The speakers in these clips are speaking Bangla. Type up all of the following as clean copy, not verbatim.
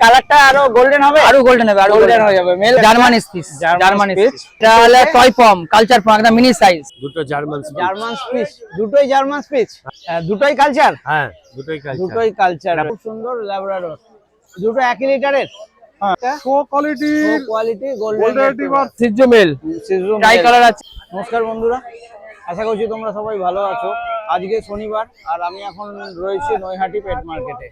কালারটা আরো গোল্ডেন হবে, আরো গোল্ডেন হবে, আরো গোল্ডেন হয়ে যাবে। Male German spitz, German spitz. এটা হলো টয় পম, কালচার পম, একটা মিনি সাইজ। দুটো জার্মান জার্মান স্পিচ, দুটোই জার্মান স্পিচ, দুটোই কালচার। হ্যাঁ, দুটোই কালচার। দুটোই কালচার, খুব সুন্দর ল্যাব্রাডর। দুটো 1 লিটারের। Show quality, quality golden golden রিভার সিজু মেল, ট্রাই কালার আছে। নমস্কার বন্ধুরা, আশা করছি তোমরা সবাই ভালো আছো। আজকে শনিবার আর আমি এখন রয়েছি নৈহাটি পেট মার্কেটে।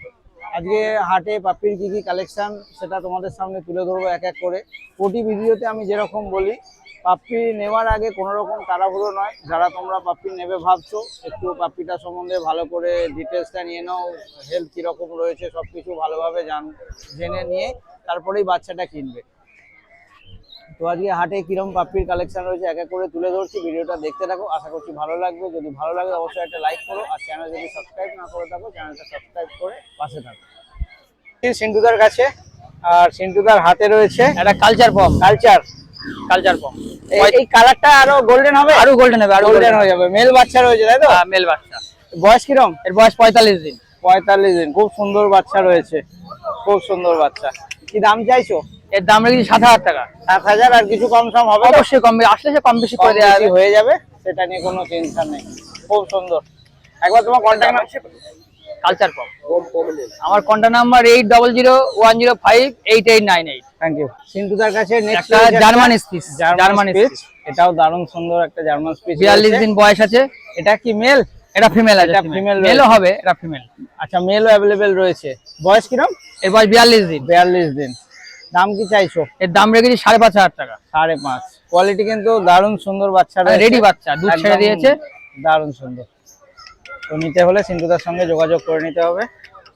আজকে হাটে পাপ্পির কি কি কালেকশন সেটা তোমাদের সামনে তুলে ধরবো এক এক করে। প্রতি ভিডিওতে আমি যেরকম বলি, পাপ্পি নেওয়ার আগে কোনো রকম তাড়াহুড়ো নয়। যারা তোমরা পাপ্পি নেবে ভাবছো, একটু পাপ্পিটা সম্বন্ধে ভালো করে ডিটেলসটা নিয়ে নাও, হেলথ কীরকম রয়েছে সব কিছু ভালোভাবে জেনে নিয়ে তারপরেই বাচ্চাটা কিনবে। তো আজকে হাটে কিরকম পাপ্পির কালেকশন রয়েছে এক এক করে তুলে ধরছি, ভিডিওটা দেখতে থাকো, আশা করছি ভালো লাগবে। যদি ভালো লাগে অবশ্যই একটা লাইক করো, আর চ্যানেল যদি সাবস্ক্রাইব না করে থাকো চ্যানেলটা সাবস্ক্রাইব করে পাশে থাকো। সিন্টুদার কাছে, আর সিন্টুদার হাতে রয়েছে একটা কালচার পম, কালচার পম। এই কালারটা আরো গোল্ডেন হবে, আরো গোল্ডেন হবে, আরো গোল্ডেন হয়ে যাবে। মেল বাচ্চা রয়েছে তাই তো? মেল বাচ্চা। বয়স কিরম? এর বয়স 45 দিন। 45 দিন। খুব সুন্দর বাচ্চা রয়েছে, খুব সুন্দর বাচ্চা। কি দাম চাইছো? এর দাম রেখেছি 7,000 টাকা। 7,000। আর কিছু কম সম হবে? অবশ্যই কম, আসলে সে কম বেশি করে দেওয়া যাবে, হয়ে যাবে, সেটা নিয়ে কোনো টেনশন নেই। খুব সুন্দর। একবার তোমার কন্ট্যাক্ট নাম্বার। Culture pom. আমার কন্টাক্ট নাম্বার 8001058898। Thank you. সিন্টুদার কাছে নেক্সট একটা জার্মান স্পিচ, জার্মান স্পিচ। এটাও দারুণ সুন্দর একটা জার্মান স্পিচ। 42 দিন বয়স আছে। এটা কি মেল? এটা ফিমেল আছে, এটা ফিমেল মেলও হবে, এটা ফিমেল। আচ্ছা, মেলও अवेलेबल রয়েছে। বয়স কিরম? এর বয়স 42 দিন। 42 দিন। দাম কি চাইছো? এর দাম রেখেছি 5,500 টাকা। 5.5। কোয়ালিটি কিন্তু দারুণ সুন্দর বাচ্চা রয়েছে, রেডি বাচ্চা, দুধ ছেড়ে দিয়েছে, দারুণ সুন্দর। তো নিতে হলে সিন্টুদার সঙ্গে যোগাযোগ করে নিতে হবে।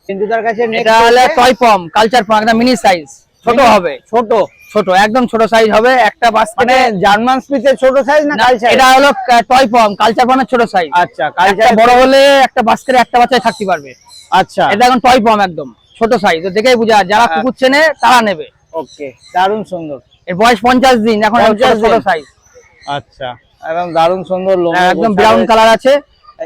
সিন্টুদার কাছে এটা হলো টয় পম, কালচার পম, একটা মিনি সাইজ। ছোট হবে, ছোট ছোট একদম ছোট সাইজ হবে। একটা মানে বাস্কেটে জার্মান স্পিচের ছোট সাইজ না কালচার? এটা হলো টয় পম, কালচার পমের ছোট সাইজ। আচ্ছা, কালচার বড় হলে একটা বাস্কেটে একটা বাচ্চাই থাকতে পারবে। আচ্ছা, এটা এখন টয় পম, একদম ছোট সাইজ, দেখেই বোঝা যারা কুকুর চেনে তারা নেবে। ওকে, দারুণ সুন্দর। এর বয়স 50 দিন, এখন 50 ছোট দিন। সাইজ। আচ্ছা, একদম দারুণ সুন্দর লোম, একদম ব্রাউন কালার আছে।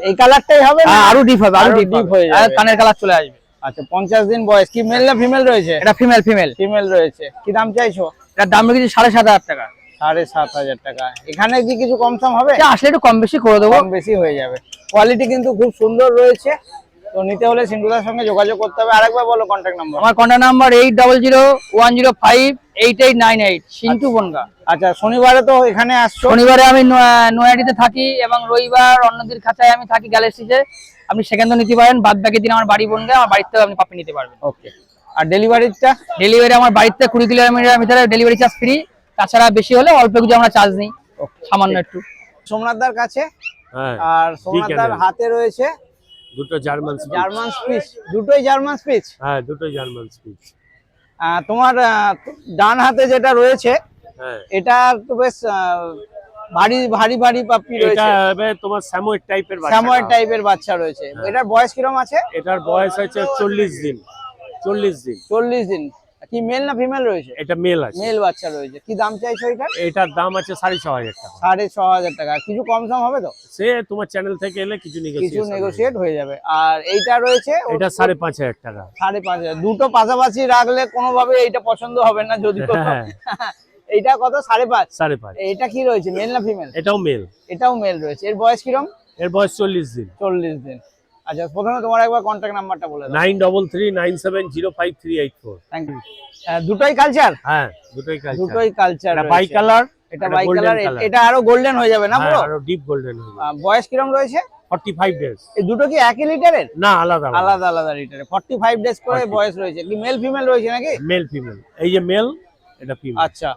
এই কালারটাই হবে না? আরো ডিপ হবে, আরো আরো ডিপ deep হয়ে আর যাবে। কানের কালার চলে আসবে। আচ্ছা, 50 দিন বয়স। কি মেল না ফিমেল রয়েছে? এটা ফিমেল, ফিমেল। ফিমেল রয়েছে। কি দাম চাইছো? এটার দাম রেখেছি 7,500 টাকা। 7,500 টাকা। এখানে কি কিছু কম সম হবে? আসলে একটু কম বেশি করে দেবো। কম বেশি হয়ে যাবে। কোয়ালিটি কিন্তু খুব সুন্দর রয়েছে। তো নিতে হলে সিন্টুদার সঙ্গে যোগাযোগ করতে হবে। আরেকবার বলো কন্ট্যাক্ট নাম্বার। আমার কন্টাক্ট নাম্বার 8001058898। সিন্টু বনগা। আচ্ছা, শনিবারে তো এখানে আসছো? শনিবারে আমি নয়াডিতে থাকি এবং রবিবার অন্যদের খাঁচায় আমি থাকি গ্যালাক্সিতে। আপনি সেখান থেকে নিতে পারেন। বাদ বাকি দিন আমার বাড়ি বনগা, আমার বাড়িতে আপনি পাপ্পি নিতে পারবেন। ওকে। আর ডেলিভারিটা? ডেলিভারি আমার বাড়িতে 20 কিলোমিটার ভিতরে ডেলিভারি চার্জ ফ্রি। তাছাড়া বেশি হলে অল্প কিছু আমরা চার্জ নিই, সামান্য একটু। সোমনাথদার কাছে, হ্যাঁ, আর সোমনাথদার হাতে রয়েছে দুটো জার্মান স্পিচ। German spitz. দুটোই জার্মান স্পিচ। হ্যাঁ, দুটোই জার্মান স্পিচ। তোমার ডান হাতে যেটা রয়েছে, হ্যাঁ, এটা তো বেশ ভারী ভারী ভারী পাপ্পি এটা রয়েছে, হবে তোমার স্যাময়েড টাইপের বাচ্চা। স্যাময়েড টাইপের বাচ্চা রয়েছে। এটার বয়স কিরম আছে? এটার বয়স হচ্ছে 40 দিন। 40 দিন। 40 দিন। কি মেল না ফিমেল রয়েছে? এটা মেল আছে। মেল বাচ্চা রয়েছে। কি দাম চাইছো এটার? এটার দাম আছে 6,500 টাকা। 6,500 টাকা। কিছু কম সম হবে তো? সে তোমার চ্যানেল থেকে এলে কিছু কিছু নেগোশিয়েট হয়ে যাবে। আর এইটা রয়েছে এটা 5,500 টাকা। 5,500। দুটো পাশাপাশি রাখলে কোনোভাবে এইটা পছন্দ হবে না যদি। হ্যাঁ। এইটা কত? 5,500। 5,500। এটা কি রয়েছে, মেল না ফিমেল? এটাও মেল। এটাও মেল রয়েছে। এর বয়স কিরম? এর বয়স 40 দিন। 40 দিন। আচ্ছা, প্রথমে তোমার একবার কন্ট্যাক্ট নাম্বারটা বলে দাও। 9339705384। Thank you. দুটোই কালচার? হ্যাঁ, দুটোই কালচার। দুটোই কালচার। এটা বাই কালার, এটা বাই কালার। এটা আরো গোল্ডেন হয়ে যাবে না পুরো? আরো ডিপ গোল্ডেন হবে। বয়স কিরম রয়েছে? 45 ডেজ। এই দুটো কি একই লিটারের? না, আলাদা আলাদা। আলাদা আলাদা লিটারে। 45 ডেজ করে বয়স রয়েছে। কি মেল ফিমেল রয়েছে নাকি? Male female. এই যে মেল, এটা ফিমেল। আচ্ছা,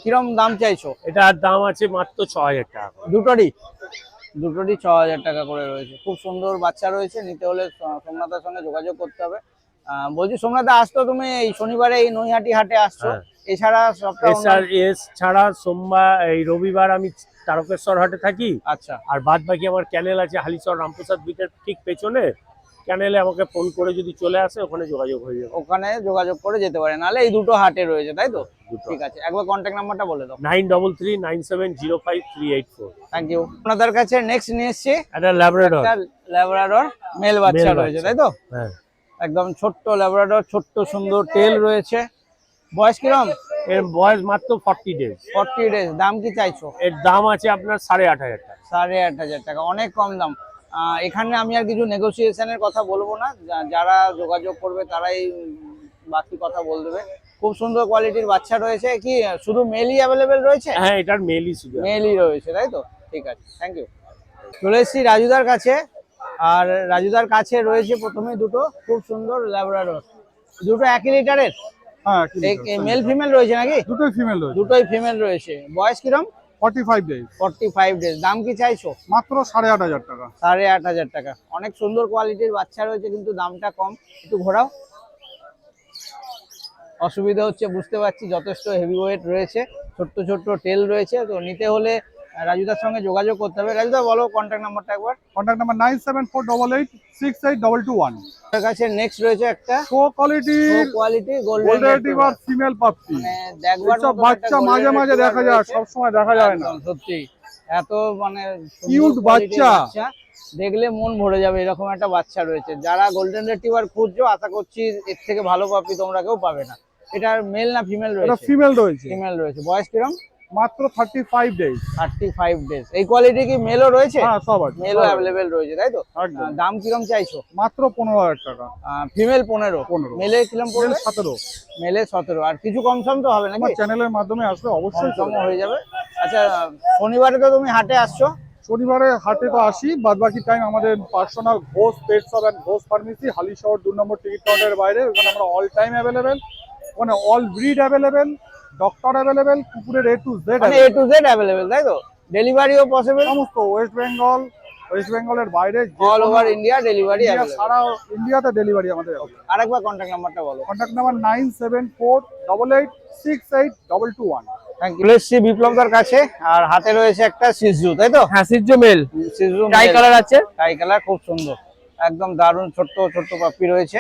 কিরম দাম চাইছো? এটার দাম আছে মাত্র 6,000 টাকা। দুটোরই 6,000 টাকা করে রয়েছে। খুব সুন্দর বাচ্চা রয়েছে। নিতে হলে সোমনাথের সঙ্গে যোগাযোগ করতে হবে। বলছি সোমনাথ, আসতো তুমি এই শনিবারে এই নৈহাটি হাটে আসছো? এছাড়া এস ছাড়া সোমবার এই রবিবার আমি তারকেশ্বর হাটে থাকি। আচ্ছা, আর বাদ বাকি আমার চ্যানেল আছে হালিশহর রামপ্রসাদ বিটের ঠিক পেছনে। চ্যানেলে আমাকে ফোন করে যদি চলে আসে ওখানে যোগাযোগ হয়ে যাবে। ওখানে যোগাযোগ করে যেতে পারে। নাহলে এই দুটো হাটে রয়েছে, তাই তো? দুটো। ঠিক আছে, একবার কন্ট্যাক্ট নাম্বারটা বলে দাও। 9339705384। Thank you. আপনাদের কাছে নেক্সট নিয়ে এসেছি এটা ল্যাব্রাডর। একটা ল্যাব্রাডর মেল বাচ্চা রয়েছে, তাই তো? হ্যাঁ। একদম ছোট্ট ল্যাব্রাডর, ছোট্ট সুন্দর টেল রয়েছে। বয়স কিরম? এর বয়স মাত্র 40 ডেজ। 40 ডেজ। দাম কি চাইছো? এর দাম আছে আপনার 8,500 টাকা। 8,500 টাকা, অনেক কম দাম। এখানে আমি আর কিছু নেগোসিয়েশনের কথা বলবো না, যারা যোগাযোগ করবে তারাই বাকি কথা বল দেবে। খুব সুন্দর কোয়ালিটির বাচ্চা রয়েছে। কি শুধু মেলই অ্যাভেলেবেল রয়েছে? হ্যাঁ, এটার মেলই শুধু। মেলই রয়েছে, তাই তো? ঠিক আছে, থ্যাংক ইউ। চলে এসেছি রাজুদার কাছে, আর রাজুদার কাছে রয়েছে প্রথমে দুটো খুব সুন্দর ল্যাব্রাডর। দুটো 1 লিটারের? হ্যাঁ, মেল ফিমেল রয়েছে নাকি? দুটোই ফিমেল রয়েছে। দুটোই ফিমেল রয়েছে। বয়স কিরম? 45 ডেজ। 45 ডেজ। দাম কি চাইছো? মাত্র 8,500 টাকা। 8,500 টাকা। অনেক সুন্দর কোয়ালিটির বাচ্চা রয়েছে, কিন্তু দামটা কম। একটু ঘোরাও। অসুবিধা হচ্ছে বুঝতে পারছি, যথেষ্ট হেভি ওয়েট রয়েছে, ছোট্ট ছোট্ট টেল রয়েছে। তো নিতে হলে রাজুদার সঙ্গে যোগাযোগ করতে হবে। রাজুদা বলো কন্ট্যাক্ট নাম্বারটা একবার। Contact number 9748868221। আপনার কাছে নেক্সট রয়েছে একটা show quality golden golden retriever female পাপি। মানে দেখবার এইসব মতো বাচ্চা একটা মাঝে golden মাঝে দেখা retriever যায়, রয়েছে। সব সময় দেখা যায় না। একদম সত্যি, এত মানে সুন্দর Cute quality-র বাচ্চা। দেখলে মন ভরে যাবে। এরকম একটা বাচ্চা রয়েছে। যারা গোল্ডেন রিট্রিভার খুঁজছো, আশা করছি এর থেকে ভালো পাপি তোমরা কেউ পাবে না। এটার মেল না ফিমেল এটা রয়েছে? ফিমেল রয়েছে। ফিমেল রয়েছে। বয়স কিরম? মাত্র 35 ডেজ। 35 ডেজ। এই কোয়ালিটি কি মেলও রয়েছে? হ্যাঁ, সব আছে। মেলও অ্যাভেলেবেল রয়েছে, তাই তো? একদম। দাম কিরম চাইছো? মাত্র 15,000 টাকা। ফিমেল 15। 15। মেলে কিরম ফিমেল পড়বে? 17। মেলে 17। আর কিছু কম সম তো হবে নাকি? আমার চ্যানেলের মাধ্যমে আসলে অবশ্যই কম হয়ে যাবে। আচ্ছা, শনিবারে তো তুমি হাটে আসছো? শনিবারে হাটে তো আসি, বাদ বাকি টাইম আমাদের personal Ghosh pet shop and Ghosh pharmacy, Halishahar 2 নম্বর টিকিট কাউন্টারের বাইরে। ওখানে আমরা অল টাইম অ্যাভেলেবেল, ওখানে all breed available, doctor available, কুকুরের A to Z মানে A to Z অ্যাভেলেবেল, তাই তো? ডেলিভারিও পসিবল? সমস্ত ওয়েস্ট বেঙ্গলের বাইরে all over India delivery India available. সারা ইন্ডিয়াতে ডেলিভারি আমাদের। আরেকবার কন্ট্যাক্ট নাম্বারটা বলো। Contact number 9748868221। Thank you. এসছি বিপ্লবদার কাছে, আর হাতে রয়েছে একটা সিজু, তাই তো? হ্যাঁ, সিজু মেল, সিজু টাই কালার আছে। টাই কালার, খুব সুন্দর, একদম দারুণ ছোট্ট ছোট্ট পাপ্পি রয়েছে।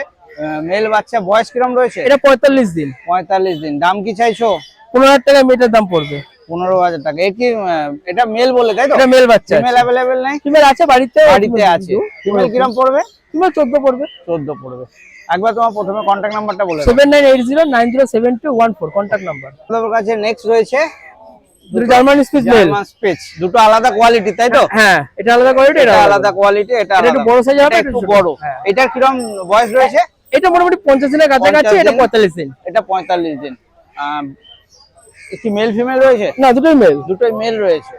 মেল বাচ্চা। বয়স কিরম রয়েছে? এটা 45 দিন। 45 দিন। দাম কি চাইছো? 15,000 টাকা মেয়েটার দাম পড়বে। 15,000 টাকা। এ কি এটা মেল বলে, তাই তো? এটা মেল বাচ্চা। ফিমেল অ্যাভেলেবেল নেই? ফিমেল আছে বাড়িতে। বাড়িতে আছে। ফিমেল কিরম পড়বে? ফিমেল 14 পড়বে। 14 পড়বে। একবার তোমার প্রথমে কন্ট্যাক্ট নাম্বারটা বলে দাও। 7980907214 কন্ট্যাক্ট নাম্বার। তোমার কাছে নেক্সট রয়েছে দুটো German spitz male. German spitz. দুটো আলাদা কোয়ালিটি, তাই তো? হ্যাঁ, এটা আলাদা কোয়ালিটি, এটা আলাদা কোয়ালিটি, এটা এটা একটু আলাদা। বড় সাইজ হবে, এটা একটু বড়। হ্যাঁ। এটা কিরম বয়স রয়েছে? এটা মোটামুটি 50 দিনের কাছাকাছি। 50 এটা দিন। 45 দিন। এটা 45 দিন। কি মেল ফিমেল রয়েছে? না, দুটোই মেল। দুটোই মেল রয়েছে।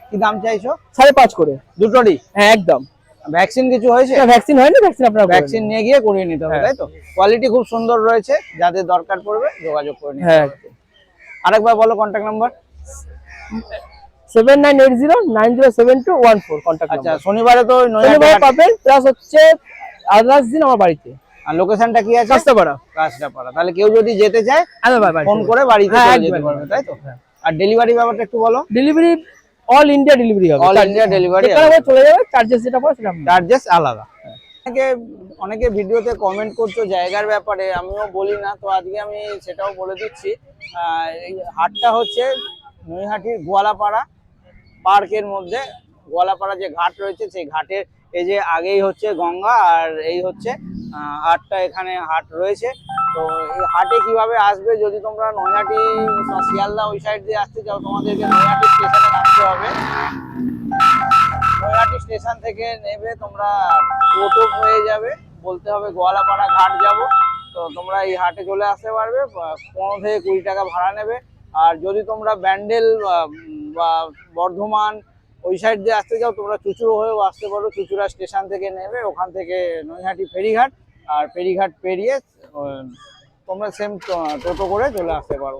কি দাম চাইছো? 5.5 করে দুটোরই? হ্যাঁ, একদম। ভ্যাকসিন কিছু হয়েছে? এটা ভ্যাকসিন হয়নি, ভ্যাকসিন আপনারা ভ্যাকসিন নিয়ে গিয়ে করিয়ে নিতে হবে, হ্যাঁ। তাই তো? কোয়ালিটি খুব সুন্দর রয়েছে, যাদের দরকার পড়বে যোগাযোগ করে নিতে হ্যাঁ। হবে। আরেকবার বলো কন্ট্যাক্ট নাম্বার। 7980907214 কন্ট্যাক্ট আচ্ছা, নাম্বার। শনিবারে তো ওই শনিবার নৈহাটি পাবেন, প্লাস হচ্ছে আদার্স দিন আমার বাড়িতে। আর লোকেশনটা কি আছে? কাস্তাপাড়া। কাঁচরাপাড়া। তাহলে কেউ যদি যেতে চায় আদারবাই ফোন করে বাড়িতে হ্যাঁ, চলে যেতে একদম। পারবে, তাই তো? আর ডেলিভারি ব্যাপারটা একটু বলো। ডেলিভারি অল ইন্ডিয়া ডেলিভারি হবে। All India delivery. যেখানে চলে যাবে, চার্জেস যেটা পড়ে সেটা আপনার। চার্জেস আলাদা। অনেকে ভিডিওতে কমেন্ট করছো জায়গার ব্যাপারে, আমিও বলি না, তো আজকে আমি সেটাও বলে দিচ্ছি। এই হাটটা হচ্ছে নৈহাটির গোয়ালাপাড়া পার্কের মধ্যে। গোয়ালাপাড়া যে ঘাট রয়েছে, সেই ঘাটের এই যে আগেই হচ্ছে গঙ্গা, আর এই হচ্ছে হাটটা, এখানে হাট রয়েছে। তো এই হাটে কিভাবে আসবে, যদি তোমরা নৈহাটি শিয়ালদা ওই সাইড দিয়ে আসতে চাও, তোমাদেরকে নৈহাটি স্টেশনে নামতে হবে। নৈহাটি স্টেশন থেকে নেবে তোমরা টোটো হয়ে যাবে, বলতে হবে গোয়ালাপাড়া ঘাট যাব। তো তোমরা এই হাটে চলে আসতে পারবে। 15 থেকে 20 টাকা ভাড়া নেবে। আর যদি তোমরা ব্যান্ডেল বা বর্ধমান ওই সাইড দিয়ে আসতে চাও, তোমরা চুচুড়ো হয়েও আসতে পারো। চুচুড়া স্টেশন থেকে নেবে, ওখান থেকে নৈহাটি ফেরিঘাট, আর ফেরিঘাট পেরিয়ে তোমরা সেম টোটো করে চলে আসতে পারো।